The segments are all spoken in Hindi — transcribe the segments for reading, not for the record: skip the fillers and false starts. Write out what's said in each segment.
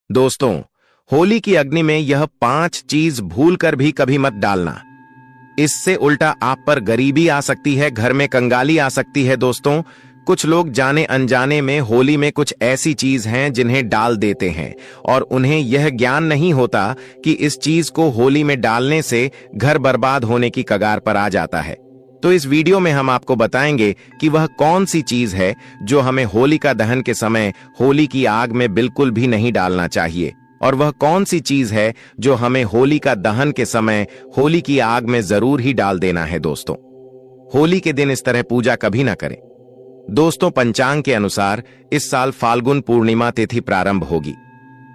दोस्तों, होली की अग्नि में यह 5 चीज भूलकर भी कभी मत डालना। इससे उल्टा आप पर गरीबी आ सकती है, घर में कंगाली आ सकती है। दोस्तों, कुछ लोग जाने अनजाने में होली में कुछ ऐसी चीज हैं जिन्हें डाल देते हैं और उन्हें यह ज्ञान नहीं होता कि इस चीज को होली में डालने से घर बर्बाद होने की कगार पर आ जाता है। तो इस वीडियो में हम आपको बताएंगे कि वह कौन सी चीज है जो हमें होलिका दहन के समय होली की आग में बिल्कुल भी नहीं डालना चाहिए, और वह कौन सी चीज है जो हमें होलिका दहन के समय होली की आग में जरूर ही डाल देना है। दोस्तों, होली के दिन इस तरह पूजा कभी ना करें। दोस्तों, पंचांग के अनुसार इस साल फाल्गुन पूर्णिमा तिथि प्रारंभ होगी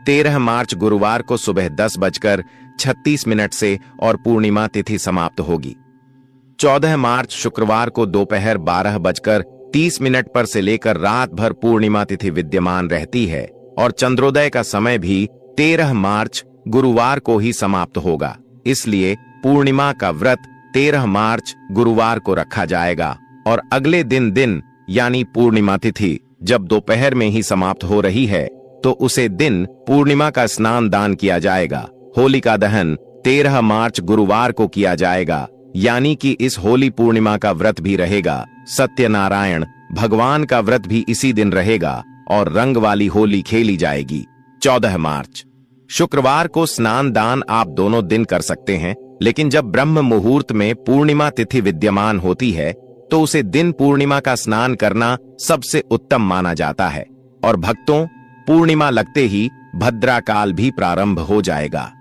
13 मार्च गुरुवार को सुबह 10:36 से और पूर्णिमा तिथि समाप्त होगी 14 मार्च शुक्रवार को दोपहर 12:30 पर से लेकर रात भर पूर्णिमा तिथि विद्यमान रहती है और चंद्रोदय का समय भी 13 मार्च गुरुवार को ही समाप्त होगा। इसलिए पूर्णिमा का व्रत 13 मार्च गुरुवार को रखा जाएगा और अगले दिन यानी पूर्णिमा तिथि जब दोपहर में ही समाप्त हो रही है तो उसे दिन पूर्णिमा का स्नान दान किया जाएगा। होलिका दहन 13 मार्च गुरुवार को किया जाएगा, यानी कि इस होली पूर्णिमा का व्रत भी रहेगा। सत्यनारायण भगवान का व्रत भी इसी दिन रहेगा और रंग वाली होली खेली जाएगी। 14 मार्च शुक्रवार को स्नान दान आप दोनों दिन कर सकते हैं, लेकिन जब ब्रह्म मुहूर्त में पूर्णिमा तिथि विद्यमान होती है तो उसे दिन पूर्णिमा का स्नान करना सबसे उत्तम माना जाता है। और भक्तों, पूर्णिमा लगते ही भद्रा काल भी प्रारंभ हो जाएगा।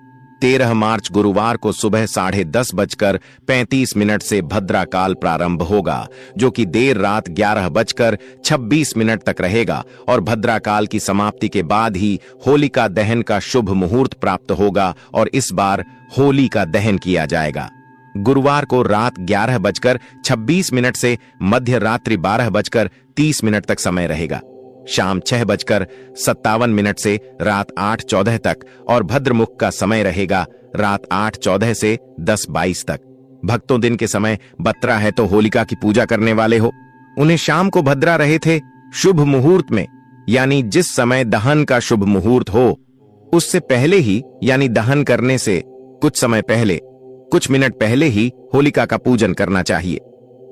13 मार्च गुरुवार को सुबह 10:35 से भद्रा काल प्रारंभ होगा, जो कि देर रात 11:26 तक रहेगा और भद्रा काल की समाप्ति के बाद ही होलिका दहन का शुभ मुहूर्त प्राप्त होगा और इस बार होली का दहन किया जाएगा। गुरुवार को रात 11:26 से मध्य रात्रि 12:30 तक समय रहेगा। शाम 6:57 से रात 8:14 तक और भद्रमुख का समय रहेगा रात 8:14 से 10:22 तक। भक्तों, दिन के समय बत्रा है तो होलिका की पूजा करने वाले हो, उन्हें शाम को भद्रा रहे थे शुभ मुहूर्त में, यानी जिस समय दहन का शुभ मुहूर्त हो उससे पहले ही, यानी दहन करने से कुछ समय पहले, कुछ मिनट पहले ही होलिका का पूजन करना चाहिए।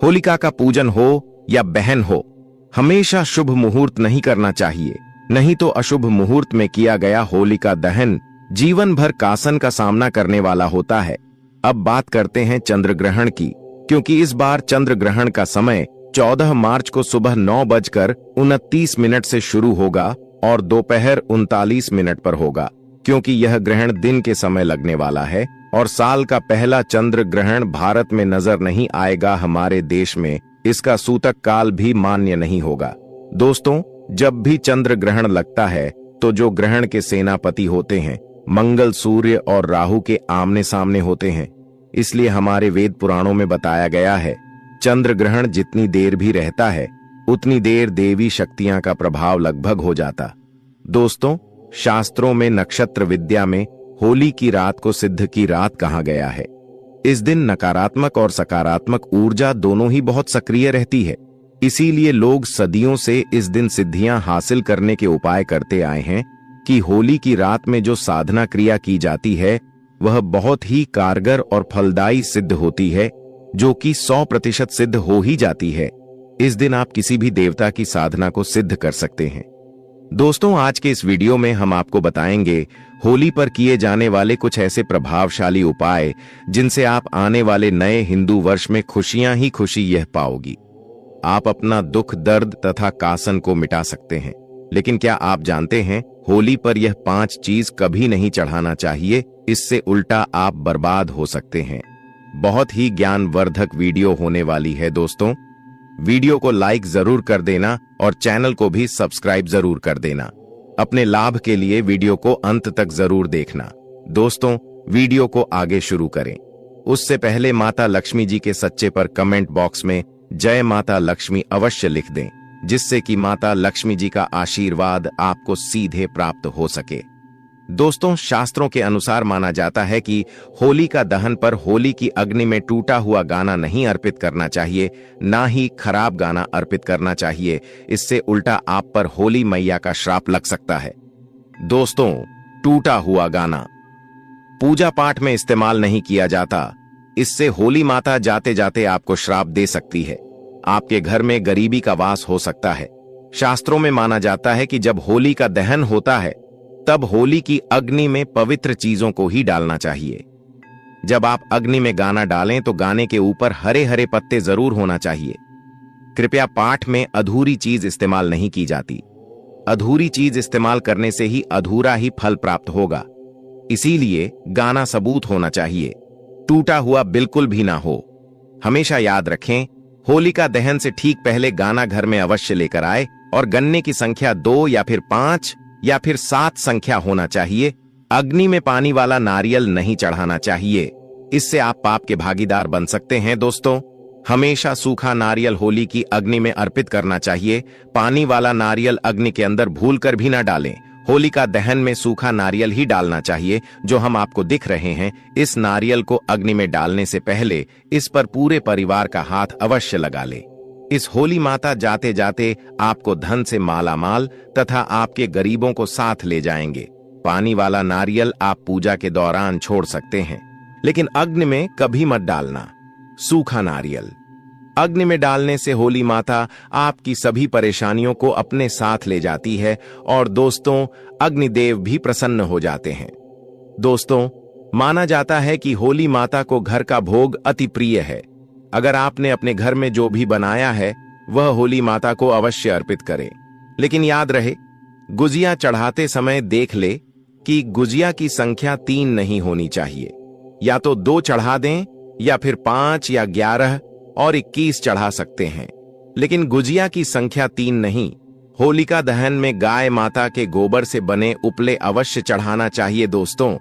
होलिका का पूजन हो या बहन हो, हमेशा शुभ मुहूर्त नहीं करना चाहिए, नहीं तो अशुभ मुहूर्त में किया गया होलिका दहन जीवन भर कासन का सामना करने वाला होता है। अब बात करते हैं चंद्र ग्रहण की, क्योंकि इस बार चंद्र ग्रहण का समय 14 मार्च को सुबह 9:29 से शुरू होगा और दोपहर 39 पर होगा। क्योंकि यह ग्रहण दिन के समय लगने वाला है और साल का पहला चंद्र ग्रहण भारत में नजर नहीं आएगा, हमारे देश में इसका सूतक काल भी मान्य नहीं होगा। दोस्तों, जब भी चंद्र ग्रहण लगता है तो जो ग्रहण के सेनापति होते हैं मंगल, सूर्य और राहु के आमने सामने होते हैं। इसलिए हमारे वेद पुराणों में बताया गया है, चंद्र ग्रहण जितनी देर भी रहता है उतनी देर देवी शक्तियां का प्रभाव लगभग हो जाता। दोस्तों, शास्त्रों में नक्षत्र विद्या में होली की रात को सिद्ध की रात कहा गया है। इस दिन नकारात्मक और सकारात्मक ऊर्जा दोनों ही बहुत सक्रिय रहती है। इसीलिए लोग सदियों से इस दिन सिद्धियां हासिल करने के उपाय करते आए हैं कि होली की रात में जो साधना क्रिया की जाती है वह बहुत ही कारगर और फलदायी सिद्ध होती है, जो कि 100% सिद्ध हो ही जाती है। इस दिन आप किसी भी देवता की साधना को सिद्ध कर सकते हैं। दोस्तों, आज के इस वीडियो में हम आपको बताएंगे होली पर किए जाने वाले कुछ ऐसे प्रभावशाली उपाय जिनसे आप आने वाले नए हिंदू वर्ष में खुशियां ही खुशी यह पाओगी। आप अपना दुख, दर्द तथा कासन को मिटा सकते हैं। लेकिन क्या आप जानते हैं, होली पर यह 5 चीज कभी नहीं चढ़ाना चाहिए, इससे उल्टा आप बर्बाद हो सकते हैं। बहुत ही ज्ञानवर्धक वीडियो होने वाली है। दोस्तों, वीडियो को लाइक जरूर कर देना और चैनल को भी सब्सक्राइब जरूर कर देना। अपने लाभ के लिए वीडियो को अंत तक जरूर देखना। दोस्तों, वीडियो को आगे शुरू करें उससे पहले माता लक्ष्मी जी के सच्चे पर कमेंट बॉक्स में जय माता लक्ष्मी अवश्य लिख दें, जिससे कि माता लक्ष्मी जी का आशीर्वाद आपको सीधे प्राप्त हो सके। दोस्तों, शास्त्रों के अनुसार माना जाता है कि होलिका दहन पर होली की अग्नि में टूटा हुआ गाना नहीं अर्पित करना चाहिए, ना ही खराब गाना अर्पित करना चाहिए। इससे उल्टा आप पर होली मैया का श्राप लग सकता है। दोस्तों, टूटा हुआ गाना पूजा पाठ में इस्तेमाल नहीं किया जाता। इससे होली माता जाते जाते आपको श्राप दे सकती है। आपके घर में गरीबी का वास हो सकता है। शास्त्रों में माना जाता है कि जब होली का दहन होता है तब होली की अग्नि में पवित्र चीजों को ही डालना चाहिए। जब आप अग्नि में गाना डालें तो गाने के ऊपर हरे हरे पत्ते जरूर होना चाहिए। कृपया पाठ में अधूरी चीज इस्तेमाल नहीं की जाती। अधूरी चीज इस्तेमाल करने से ही अधूरा ही फल प्राप्त होगा। इसीलिए गाना सबूत होना चाहिए, टूटा हुआ बिल्कुल भी ना हो। हमेशा याद रखें, होलिका दहन से ठीक पहले गाना घर में अवश्य लेकर आए और गन्ने की संख्या 2 या फिर 5 या फिर 7 संख्या होना चाहिए। अग्नि में पानी वाला नारियल नहीं चढ़ाना चाहिए, इससे आप पाप के भागीदार बन सकते हैं। दोस्तों, हमेशा सूखा नारियल होली की अग्नि में अर्पित करना चाहिए। पानी वाला नारियल अग्नि के अंदर भूलकर भी ना डालें। होलिका दहन में सूखा नारियल ही डालना चाहिए, जो हम आपको दिख रहे हैं। इस नारियल को अग्नि में डालने से पहले इस पर पूरे परिवार का हाथ अवश्य लगा ले। इस होली माता जाते जाते आपको धन से मालामाल तथा आपके गरीबों को साथ ले जाएंगे। पानी वाला नारियल आप पूजा के दौरान छोड़ सकते हैं, लेकिन अग्नि में कभी मत डालना। सूखा नारियल अग्नि में डालने से होली माता आपकी सभी परेशानियों को अपने साथ ले जाती है और दोस्तों, अग्निदेव भी प्रसन्न हो जाते हैं। दोस्तों, माना जाता है कि होली माता को घर का भोग अति प्रिय है। अगर आपने अपने घर में जो भी बनाया है वह होली माता को अवश्य अर्पित करें। लेकिन याद रहे, गुजिया चढ़ाते समय देख ले कि गुजिया की संख्या 3 नहीं होनी चाहिए। या तो 2 चढ़ा दें या फिर 5 या 11 और 21 चढ़ा सकते हैं, लेकिन गुजिया की संख्या 3 नहीं। होलिका दहन में गाय माता के गोबर से बने उपले अवश्य चढ़ाना चाहिए। दोस्तों,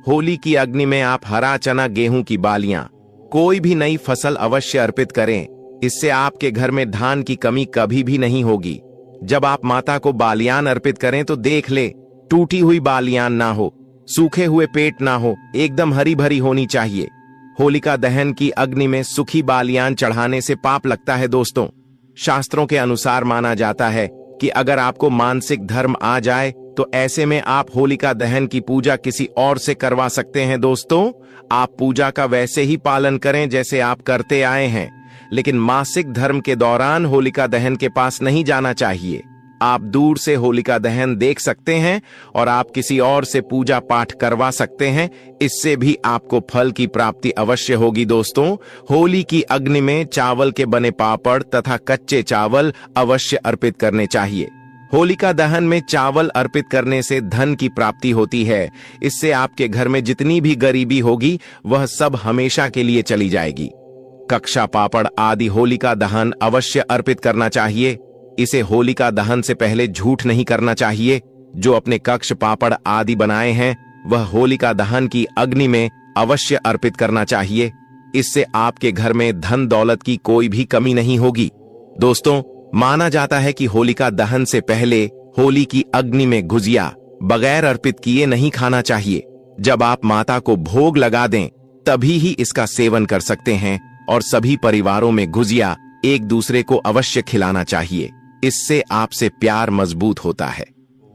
होली की अग्नि में आप हरा चना, गेहूं की बालियां, कोई भी नई फसल अवश्य अर्पित करें। इससे आपके घर में धान की कमी कभी भी नहीं होगी। जब आप माता को बालियान अर्पित करें तो देख ले, टूटी हुई बालियान ना हो, सूखे हुए पेट ना हो, एकदम हरी भरी होनी चाहिए। होलिका दहन की अग्नि में सूखी बालियान चढ़ाने से पाप लगता है। दोस्तों, शास्त्रों के अनुसार माना जाता है कि अगर आपको मानसिक धर्म आ जाए तो ऐसे में आप होलिका दहन की पूजा किसी और से करवा सकते हैं। दोस्तों, आप पूजा का वैसे ही पालन करें जैसे आप करते आए हैं, लेकिन मासिक धर्म के दौरान होलिका दहन के पास नहीं जाना चाहिए। आप दूर से होलिका दहन देख सकते हैं और आप किसी और से पूजा पाठ करवा सकते हैं। इससे भी आपको फल की प्राप्ति अवश्य होगी। दोस्तों, होली की अग्नि में चावल के बने पापड़ तथा कच्चे चावल अवश्य अर्पित करने चाहिए। होलिका दहन में चावल अर्पित करने से धन की प्राप्ति होती है। इससे आपके घर में जितनी भी गरीबी होगी वह सब हमेशा के लिए चली जाएगी। कक्षा पापड़ आदि होलिका दहन अवश्य अर्पित करना चाहिए। इसे होलिका दहन से पहले झूठ नहीं करना चाहिए। जो अपने कक्ष पापड़ आदि बनाए हैं वह होलिका दहन की अग्नि में अवश्य अर्पित करना चाहिए। इससे आपके घर में धन दौलत की कोई भी कमी नहीं होगी। दोस्तों, माना जाता है कि होलिका दहन से पहले होली की अग्नि में गुजिया बगैर अर्पित किए नहीं खाना चाहिए। जब आप माता को भोग लगा दें तभी ही इसका सेवन कर सकते हैं और सभी परिवारों में गुजिया एक दूसरे को अवश्य खिलाना चाहिए। इससे आपसे प्यार मजबूत होता है।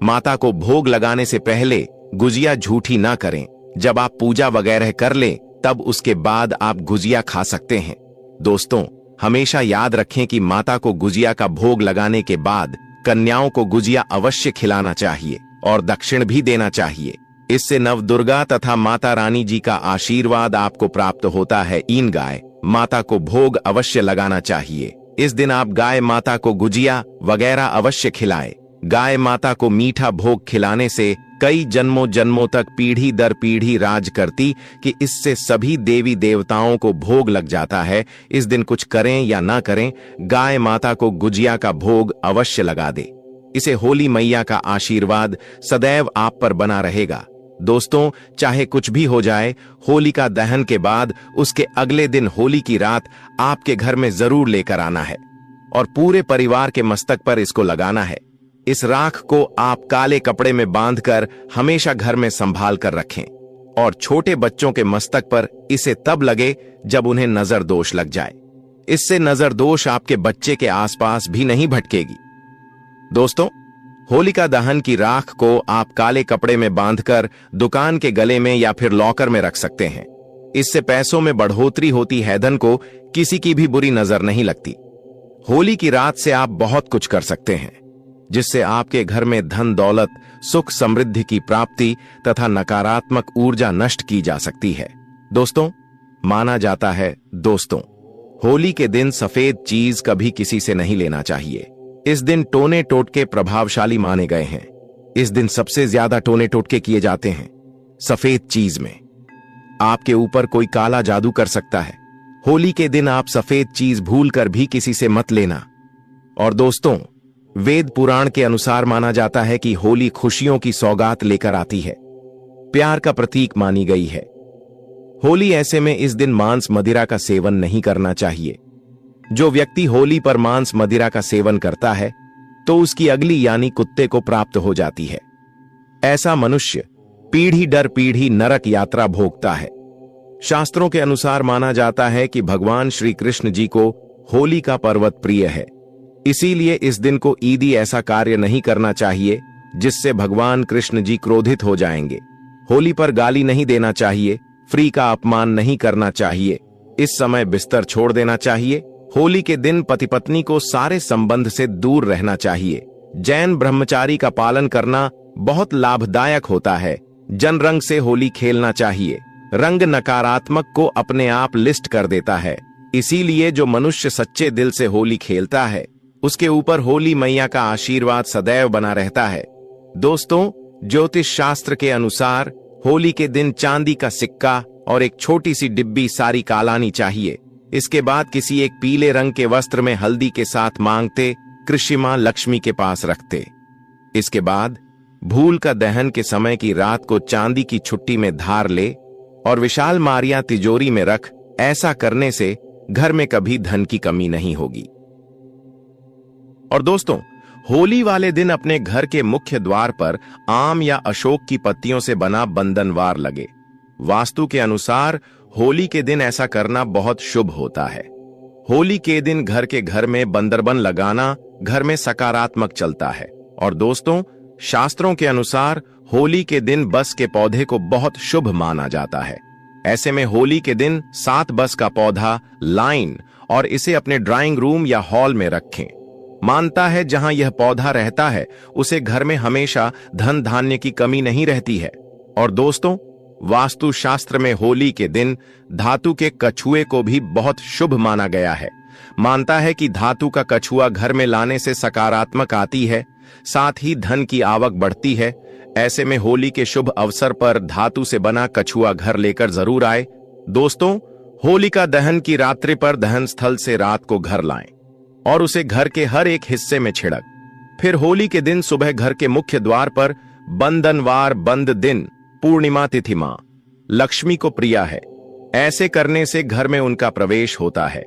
माता को भोग लगाने से पहले गुजिया झूठी ना करें। जब आप पूजा वगैरह कर लें तब उसके बाद आप गुजिया खा सकते हैं। दोस्तों, हमेशा याद रखें कि माता को गुजिया का भोग लगाने के बाद कन्याओं को गुजिया अवश्य खिलाना चाहिए और दक्षिण भी देना चाहिए। इससे नवदुर्गा तथा माता रानी जी का आशीर्वाद आपको प्राप्त होता है। इन गाय माता को भोग अवश्य लगाना चाहिए। इस दिन आप गाय माता को गुजिया वगैरह अवश्य खिलाएं। गाय माता को मीठा भोग खिलाने से कई जन्मों जन्मों तक पीढ़ी दर पीढ़ी राज करती कि इससे सभी देवी देवताओं को भोग लग जाता है। इस दिन कुछ करें या ना करें, गाय माता को गुजिया का भोग अवश्य लगा दे। इसे होली मैया का आशीर्वाद सदैव आप पर बना रहेगा। दोस्तों, चाहे कुछ भी हो जाए, होलिका दहन के बाद उसके अगले दिन होली की रात आपके घर में जरूर लेकर आना है और पूरे परिवार के मस्तक पर इसको लगाना है। इस राख को आप काले कपड़े में बांधकर हमेशा घर में संभाल कर रखें और छोटे बच्चों के मस्तक पर इसे तब लगे जब उन्हें नजर दोष लग जाए। इससे नजर दोष आपके बच्चे के आसपास भी नहीं भटकेगी। दोस्तों, होलिका दहन की राख को आप काले कपड़े में बांधकर दुकान के गले में या फिर लॉकर में रख सकते हैं। इससे पैसों में बढ़ोतरी होती है, धन को किसी की भी बुरी नजर नहीं लगती। होली की रात से आप बहुत कुछ कर सकते हैं, जिससे आपके घर में धन दौलत, सुख समृद्धि की प्राप्ति तथा नकारात्मक ऊर्जा नष्ट की जा सकती है। दोस्तों, माना जाता है होली के दिन सफेद चीज कभी किसी से नहीं लेना चाहिए। इस दिन टोने टोटके प्रभावशाली माने गए हैं। इस दिन सबसे ज्यादा टोने टोटके किए जाते हैं सफेद चीज में। आपके ऊपर कोई काला जादू कर सकता है। होली के दिन आप सफेद चीज भूलकर भी किसी से मत लेना। और दोस्तों, वेद पुराण के अनुसार माना जाता है कि होली खुशियों की सौगात लेकर आती है, प्यार का प्रतीक मानी गई है। होली ऐसे में इस दिन मांस मदिरा का सेवन नहीं करना चाहिए। जो व्यक्ति होली पर मांस मदिरा का सेवन करता है तो उसकी अगली यानी कुत्ते को प्राप्त हो जाती है। ऐसा मनुष्य पीढ़ी दर पीढ़ी नरक यात्रा भोगता है। शास्त्रों के अनुसार माना जाता है कि भगवान श्री कृष्ण जी को होली का पर्वत प्रिय है, इसीलिए इस दिन को ईदी ऐसा कार्य नहीं करना चाहिए जिससे भगवान कृष्ण जी क्रोधित हो जाएंगे। होली पर गाली नहीं देना चाहिए, फ्री का अपमान नहीं करना चाहिए, इस समय बिस्तर छोड़ देना चाहिए। होली के दिन पति पत्नी को सारे संबंध से दूर रहना चाहिए। जैन ब्रह्मचारी का पालन करना बहुत लाभदायक होता है। जन रंग से होली खेलना चाहिए। रंग नकारात्मक को अपने आप लिस्ट कर देता है, इसीलिए जो मनुष्य सच्चे दिल से होली खेलता है उसके ऊपर होली मैया का आशीर्वाद सदैव बना रहता है। दोस्तों, ज्योतिष शास्त्र के अनुसार होली के दिन चांदी का सिक्का और एक छोटी सी डिब्बी सारी कालानी चाहिए। इसके बाद किसी एक पीले रंग के वस्त्र में हल्दी के साथ मांगते कृषि मां लक्ष्मी के पास रखते। इसके बाद भूल का दहन के समय की रात को चांदी की छुट्टी में धार ले और विशाल मारिया तिजोरी में रख। ऐसा करने से घर में कभी धन की कमी नहीं होगी। और दोस्तों, होली वाले दिन अपने घर के मुख्य द्वार पर आम या अशोक की पत्तियों से बना बंधनवार लगे। वास्तु के अनुसार होली के दिन ऐसा करना बहुत शुभ होता है। होली के दिन घर में बंदरबन लगाना घर में सकारात्मक चलता है। और दोस्तों, शास्त्रों के अनुसार होली के दिन बस के पौधे को बहुत शुभ माना जाता है। ऐसे में होली के दिन 7 बस का पौधा लाइन और इसे अपने ड्राइंग रूम या हॉल में रखें। मानता है जहां यह पौधा रहता है उसे घर में हमेशा धन धान्य की कमी नहीं रहती है। और दोस्तों, वास्तु शास्त्र में होली के दिन धातु के कछुए को भी बहुत शुभ माना गया है। मानता है कि धातु का कछुआ घर में लाने से सकारात्मक आती है, साथ ही धन की आवक बढ़ती है। ऐसे में होली के शुभ अवसर पर धातु से बना कछुआ घर लेकर जरूर आए। दोस्तों, होलिका दहन की रात्रि पर दहन स्थल से रात को घर लाएं और उसे घर के हर एक हिस्से में छिड़क। फिर होली के दिन सुबह घर के मुख्य द्वार पर बंधनवार बंद दिन पूर्णिमा तिथि मां लक्ष्मी को प्रिया है। ऐसे करने से घर में उनका प्रवेश होता है।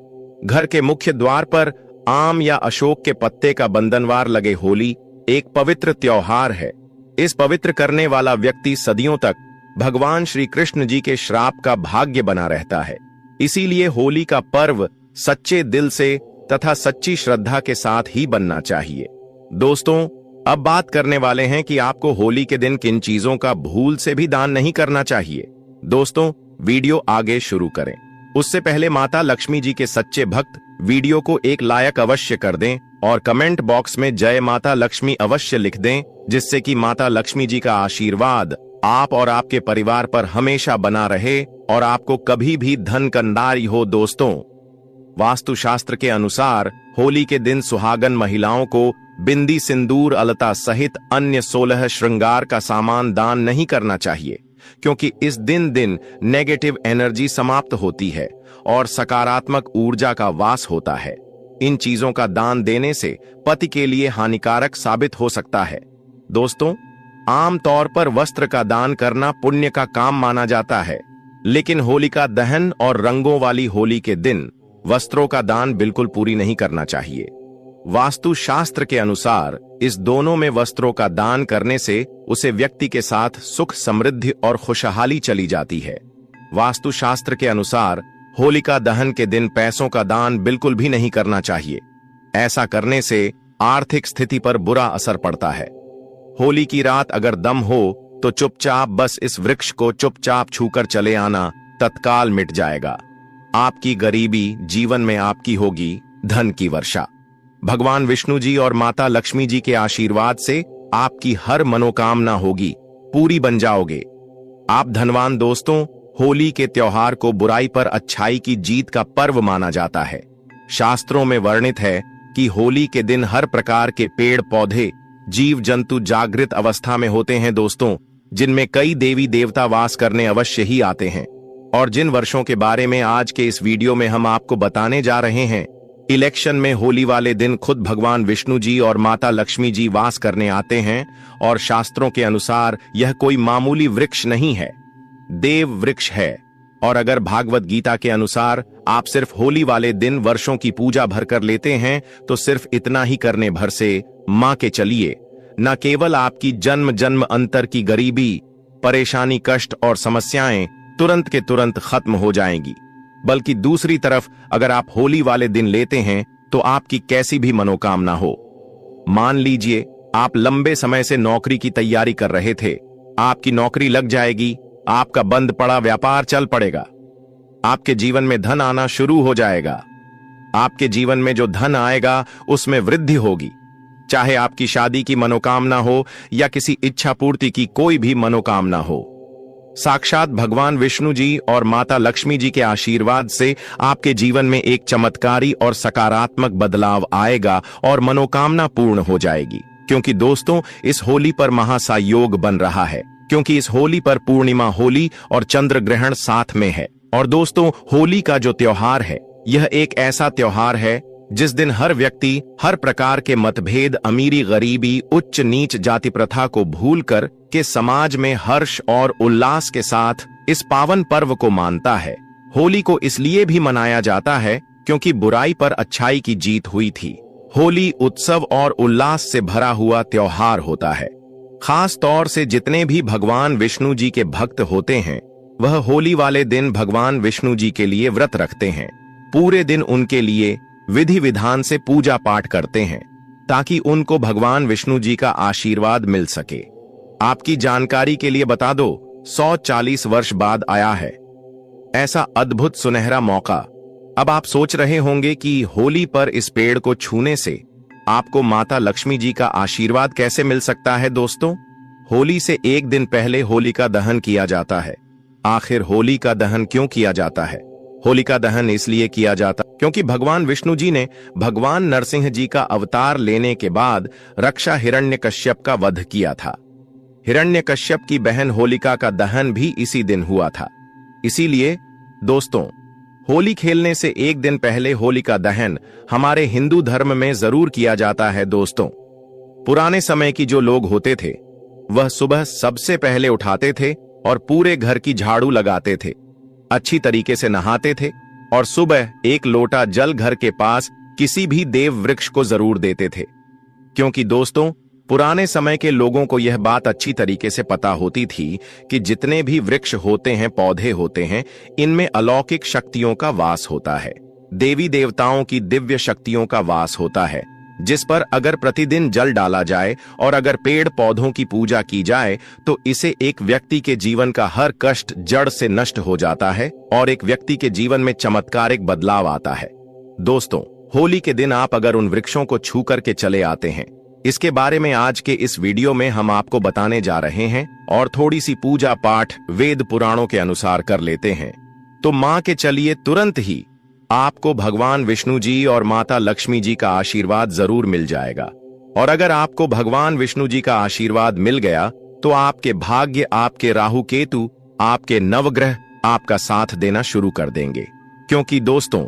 घर के मुख्य द्वार पर आम या अशोक के पत्ते का बंधनवार लगे। होली एक पवित्र त्योहार है। इस पवित्र करने वाला व्यक्ति सदियों तक भगवान श्री कृष्ण जी के श्राप का भाग्य बना रहता है। इसीलिए होली का पर्व सच्चे दिल से तथा सच्ची श्रद्धा के साथ ही बनना चाहिए। दोस्तों, अब बात करने वाले हैं कि आपको होली के दिन किन चीजों का भूल से भी दान नहीं करना चाहिए। दोस्तों, वीडियो आगे शुरू करें उससे पहले माता लक्ष्मी जी के सच्चे भक्त वीडियो को एक लायक अवश्य कर दें और कमेंट बॉक्स में जय माता लक्ष्मी अवश्य लिख दें, जिससे कि माता लक्ष्मी जी का आशीर्वाद आप और आपके परिवार पर हमेशा बना रहे और आपको कभी भी धन कंदारी हो। दोस्तों, वास्तुशास्त्र के अनुसार होली के दिन सुहागन महिलाओं को बिंदी, सिंदूर, अलता सहित अन्य 16 श्रृंगार का सामान दान नहीं करना चाहिए, क्योंकि इस दिन नेगेटिव एनर्जी समाप्त होती है और सकारात्मक ऊर्जा का वास होता है। इन चीजों का दान देने से पति के लिए हानिकारक साबित हो सकता है। दोस्तों, आमतौर पर वस्त्र का दान करना पुण्य का काम माना जाता है, लेकिन होलिका दहन और रंगों वाली होली के दिन वस्त्रों का दान बिल्कुल पूरी नहीं करना चाहिए। वास्तु शास्त्र के अनुसार इस दोनों में वस्त्रों का दान करने से उसे व्यक्ति के साथ सुख, समृद्धि और खुशहाली चली जाती है। वास्तु शास्त्र के अनुसार होलिका दहन के दिन पैसों का दान बिल्कुल भी नहीं करना चाहिए। ऐसा करने से आर्थिक स्थिति पर बुरा असर पड़ता है। होली की रात अगर दम हो तो चुपचाप बस इस वृक्ष को चुपचाप छूकर चले आना, तत्काल मिट जाएगा। आपकी गरीबी जीवन में आपकी होगी धन की वर्षा। भगवान विष्णु जी और माता लक्ष्मी जी के आशीर्वाद से आपकी हर मनोकामना होगी, पूरी बन जाओगे आप धनवान। दोस्तों, होली के त्योहार को बुराई पर अच्छाई की जीत का पर्व माना जाता है। शास्त्रों में वर्णित है कि होली के दिन हर प्रकार के पेड़ पौधे जीव जंतु जागृत अवस्था में होते हैं दोस्तों, जिनमें कई देवी देवता वास करने अवश्य ही आते हैं। और जिन वर्षों के बारे में आज के इस वीडियो में हम आपको बताने जा रहे हैं, इलेक्शन में होली वाले दिन खुद भगवान विष्णु जी और माता लक्ष्मी जी वास करने आते हैं। और शास्त्रों के अनुसार यह कोई मामूली वृक्ष नहीं है, देव वृक्ष है। और अगर भागवत गीता के अनुसार आप सिर्फ होली वाले दिन वर्षों की पूजा भर कर लेते हैं, तो सिर्फ इतना ही करने भर से मां के चलिए, न केवल आपकी जन्म जन्म अंतर की गरीबी, परेशानी, कष्ट और समस्याएं तुरंत के तुरंत खत्म हो जाएंगी, बल्कि दूसरी तरफ अगर आप होली वाले दिन लेते हैं तो आपकी कैसी भी मनोकामना हो। मान लीजिए आप लंबे समय से नौकरी की तैयारी कर रहे थे, आपकी नौकरी लग जाएगी, आपका बंद पड़ा व्यापार चल पड़ेगा, आपके जीवन में धन आना शुरू हो जाएगा। आपके जीवन में जो धन आएगा उसमें वृद्धि होगी, चाहे आपकी शादी की मनोकामना हो या किसी इच्छा पूर्ति की कोई भी मनोकामना हो। साक्षात भगवान विष्णु जी और माता लक्ष्मी जी के आशीर्वाद से आपके जीवन में एक चमत्कारी और सकारात्मक बदलाव आएगा और मनोकामना पूर्ण हो जाएगी। क्योंकि दोस्तों, इस होली पर महासायोग बन रहा है, क्योंकि इस होली पर पूर्णिमा होली और चंद्र ग्रहण साथ में है। और दोस्तों, होली का जो त्योहार है, यह एक ऐसा त्योहार है जिस दिन हर व्यक्ति हर प्रकार के मतभेद, अमीरी गरीबी, उच्च नीच जाति प्रथा को भूलकर के समाज में हर्ष और उल्लास के साथ इस पावन पर्व को मानता है। होली को इसलिए भी मनाया जाता है क्योंकि बुराई पर अच्छाई की जीत हुई थी। होली उत्सव और उल्लास से भरा हुआ त्योहार होता है। खास तौर से जितने भी भगवान विष्णु जी के भक्त होते हैं, वह होली वाले दिन भगवान विष्णु जी के लिए व्रत रखते हैं। पूरे दिन उनके लिए विधि विधान से पूजा पाठ करते हैं ताकि उनको भगवान विष्णु जी का आशीर्वाद मिल सके। आपकी जानकारी के लिए बता दो, 140 वर्ष बाद आया है ऐसा अद्भुत सुनहरा मौका। अब आप सोच रहे होंगे कि होली पर इस पेड़ को छूने से आपको माता लक्ष्मी जी का आशीर्वाद कैसे मिल सकता है। दोस्तों, होली से एक दिन पहले होलिका दहन किया जाता है। आखिर होलिका दहन क्यों किया जाता है? होलिका दहन इसलिए किया जाता क्योंकि भगवान विष्णु जी ने भगवान नरसिंह जी का अवतार लेने के बाद रक्षा हिरण्यकश्यप का वध किया था। हिरण्यकश्यप की बहन होलिका का दहन भी इसी दिन हुआ था। इसीलिए दोस्तों, होली खेलने से एक दिन पहले होलिका दहन हमारे हिंदू धर्म में जरूर किया जाता है। दोस्तों, पुराने समय की जो लोग होते थे, वह सुबह सबसे पहले उठाते थे और पूरे घर की झाड़ू लगाते थे, अच्छी तरीके से नहाते थे और सुबह एक लोटा जल घर के पास किसी भी देव वृक्ष को जरूर देते थे। क्योंकि दोस्तों, पुराने समय के लोगों को यह बात अच्छी तरीके से पता होती थी कि जितने भी वृक्ष होते हैं, पौधे होते हैं, इनमें अलौकिक शक्तियों का वास होता है, देवी देवताओं की दिव्य शक्तियों का वास होता है, जिस पर अगर प्रतिदिन जल डाला जाए और अगर पेड़ पौधों की पूजा की जाए तो इसे एक व्यक्ति के जीवन का हर कष्ट जड़ से नष्ट हो जाता है और एक व्यक्ति के जीवन में चमत्कारिक बदलाव आता है। दोस्तों, होली के दिन आप अगर उन वृक्षों को छू करके चले आते हैं, इसके बारे में आज के इस वीडियो में हम आपको बताने जा रहे हैं और थोड़ी सी पूजा पाठ वेद पुराणों के अनुसार कर लेते हैं, तो मां के चलिए तुरंत ही आपको भगवान विष्णु जी और माता लक्ष्मी जी का आशीर्वाद जरूर मिल जाएगा। और अगर आपको भगवान विष्णु जी का आशीर्वाद मिल गया तो आपके भाग्य, आपके राहु केतु, आपके नवग्रह आपका साथ देना शुरू कर देंगे। क्योंकि दोस्तों,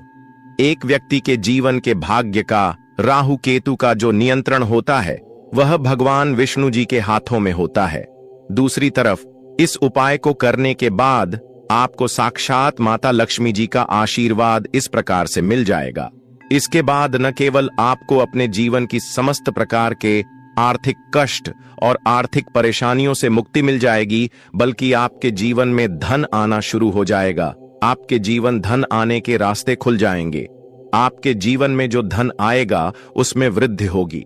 एक व्यक्ति के जीवन के भाग्य का, राहु केतु का जो नियंत्रण होता है, वह भगवान विष्णु जी के हाथों में होता है। दूसरी तरफ इस उपाय को करने के बाद आपको साक्षात माता लक्ष्मी जी का आशीर्वाद इस प्रकार से मिल जाएगा। इसके बाद न केवल आपको अपने जीवन की समस्त प्रकार के आर्थिक कष्ट और आर्थिक परेशानियों से मुक्ति मिल जाएगी, बल्कि आपके जीवन में धन आना शुरू हो जाएगा। आपके जीवन धन आने के रास्ते खुल जाएंगे। आपके जीवन में जो धन आएगा उसमें वृद्धि होगी।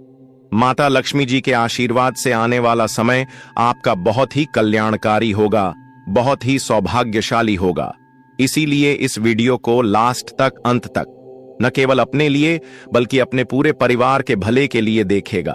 माता लक्ष्मी जी के आशीर्वाद से आने वाला समय आपका बहुत ही कल्याणकारी होगा, बहुत ही सौभाग्यशाली होगा। इसीलिए इस वीडियो को लास्ट तक, अंत तक न केवल अपने लिए बल्कि अपने पूरे परिवार के भले के लिए देखेगा।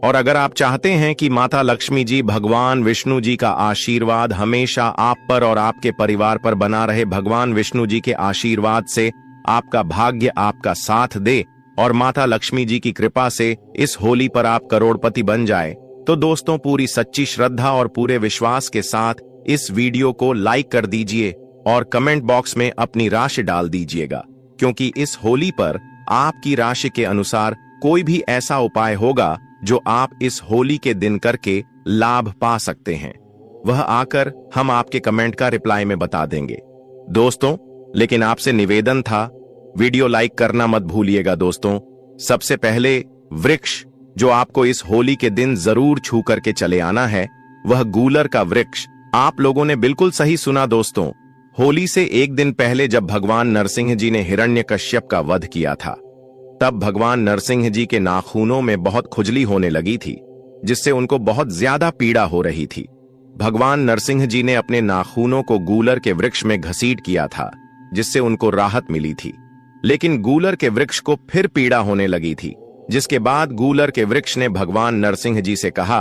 और अगर आप चाहते हैं कि माता लक्ष्मी जी, भगवान विष्णु जी का आशीर्वाद हमेशा आप पर और आपके परिवार पर बना रहे, भगवान विष्णु जी के आशीर्वाद से आपका भाग्य आपका साथ दे और माता लक्ष्मी जी की कृपा से इस होली पर आप करोड़पति बन जाए, तो दोस्तों पूरी सच्ची श्रद्धा और पूरे विश्वास के साथ इस वीडियो को लाइक कर दीजिए और कमेंट बॉक्स में अपनी राशि डाल दीजिएगा, क्योंकि इस होली पर आपकी राशि के अनुसार कोई भी ऐसा उपाय होगा जो आप इस होली के दिन करके लाभ पा सकते हैं, वह आकर हम आपके कमेंट का रिप्लाई में बता देंगे दोस्तों। लेकिन आपसे निवेदन था, वीडियो लाइक करना मत भूलिएगा दोस्तों। सबसे पहले वृक्ष जो आपको इस होली के दिन जरूर छू करके चले आना है, वह गूलर का वृक्ष। आप लोगों ने बिल्कुल सही सुना दोस्तों। होली से एक दिन पहले जब भगवान नरसिंह जी ने हिरण्यकश्यप का वध किया था, तब भगवान नरसिंह जी के नाखूनों में बहुत खुजली होने लगी थी, जिससे उनको बहुत ज्यादा पीड़ा हो रही थी। भगवान नरसिंह जी ने अपने नाखूनों को गूलर के वृक्ष में घसीट किया था, जिससे उनको राहत मिली थी। लेकिन गूलर के वृक्ष को फिर पीड़ा होने लगी थी, जिसके बाद गूलर के वृक्ष ने भगवान नरसिंह जी से कहा,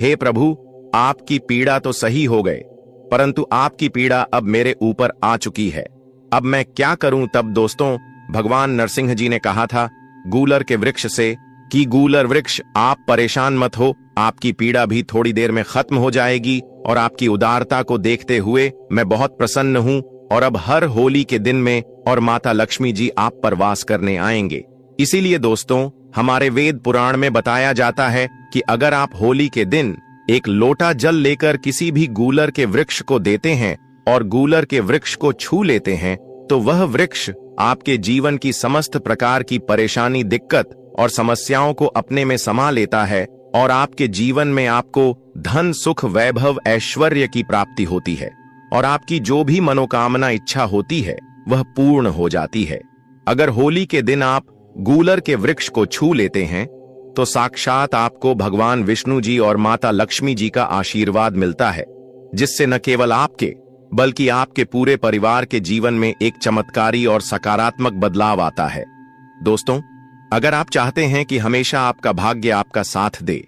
हे प्रभु, आपकी पीड़ा तो सही हो गए, परंतु आपकी पीड़ा अब मेरे ऊपर आ चुकी है, अब मैं क्या करूं। तब दोस्तों भगवान नरसिंह जी ने कहा था गूलर के वृक्ष से कि गूलर वृक्ष, आप परेशान मत हो, आपकी पीड़ा भी थोड़ी देर में खत्म हो जाएगी और आपकी उदारता को देखते हुए मैं बहुत प्रसन्न हूं और अब हर होली के दिन में और माता लक्ष्मी जी आप पर वास करने आएंगे। इसीलिए दोस्तों हमारे वेद पुराण में बताया जाता है कि अगर आप होली के दिन एक लोटा जल लेकर किसी भी गूलर के वृक्ष को देते हैं और गूलर के वृक्ष को छू लेते हैं, तो वह वृक्ष आपके जीवन की समस्त प्रकार की परेशानी, दिक्कत और समस्याओं को अपने में समा लेता है और आपके जीवन में आपको धन, सुख, वैभव, ऐश्वर्य की प्राप्ति होती है और आपकी जो भी मनोकामना, इच्छा होती है वह पूर्ण हो जाती है। अगर होली के दिन आप गूलर के वृक्ष को छू लेते हैं तो साक्षात आपको भगवान विष्णु जी और माता लक्ष्मी जी का आशीर्वाद मिलता है, जिससे न केवल आपके बल्कि आपके पूरे परिवार के जीवन में एक चमत्कारी और सकारात्मक बदलाव आता है। दोस्तों अगर आप चाहते हैं कि हमेशा आपका भाग्य आपका साथ दे,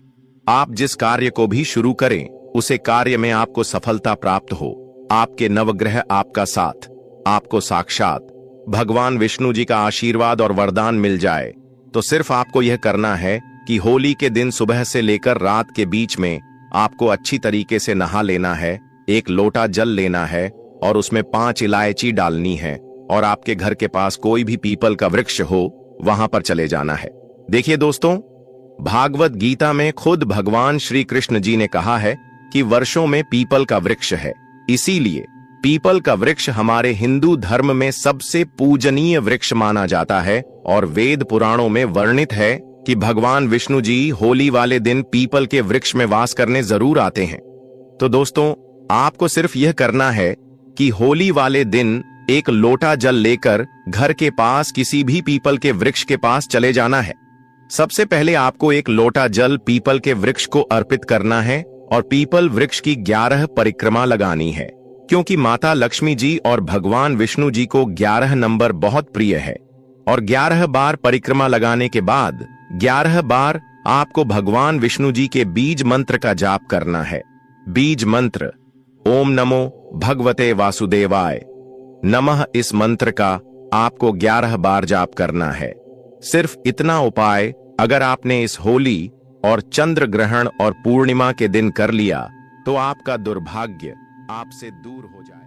आप जिस कार्य को भी शुरू करें उसे कार्य में आपको सफलता प्राप्त हो, आपके नवग्रह आपका साथ, आपको साक्षात भगवान विष्णु जी का आशीर्वाद और वरदान मिल जाए, तो सिर्फ आपको यह करना है कि होली के दिन सुबह से लेकर रात के बीच में आपको अच्छी तरीके से नहा लेना है, एक लोटा जल लेना है और उसमें 5 इलायची डालनी है और आपके घर के पास कोई भी पीपल का वृक्ष हो वहां पर चले जाना है। देखिए दोस्तों, भागवत गीता में खुद भगवान श्री कृष्ण जी ने कहा है कि वर्षों में पीपल का वृक्ष है। इसीलिए पीपल का वृक्ष हमारे हिंदू धर्म में सबसे पूजनीय वृक्ष माना जाता है और वेद पुराणों में वर्णित है कि भगवान विष्णु जी होली वाले दिन पीपल के वृक्ष में वास करने जरूर आते हैं। तो दोस्तों आपको सिर्फ यह करना है कि होली वाले दिन एक लोटा जल लेकर घर के पास किसी भी पीपल के वृक्ष के पास चले जाना है। सबसे पहले आपको एक लोटा जल पीपल के वृक्ष को अर्पित करना है और पीपल वृक्ष की 11 परिक्रमा लगानी है, क्योंकि माता लक्ष्मी जी और भगवान विष्णु जी को 11 नंबर बहुत प्रिय है और 11 बार परिक्रमा लगाने के बाद 11 बार आपको भगवान विष्णु जी के बीज मंत्र का जाप करना है। बीज मंत्र ओम नमो भगवते वासुदेवाय नमः, इस मंत्र का आपको 11 बार जाप करना है। सिर्फ इतना उपाय अगर आपने इस होली और चंद्र ग्रहण और पूर्णिमा के दिन कर लिया तो आपका दुर्भाग्य आपसे दूर हो जाए।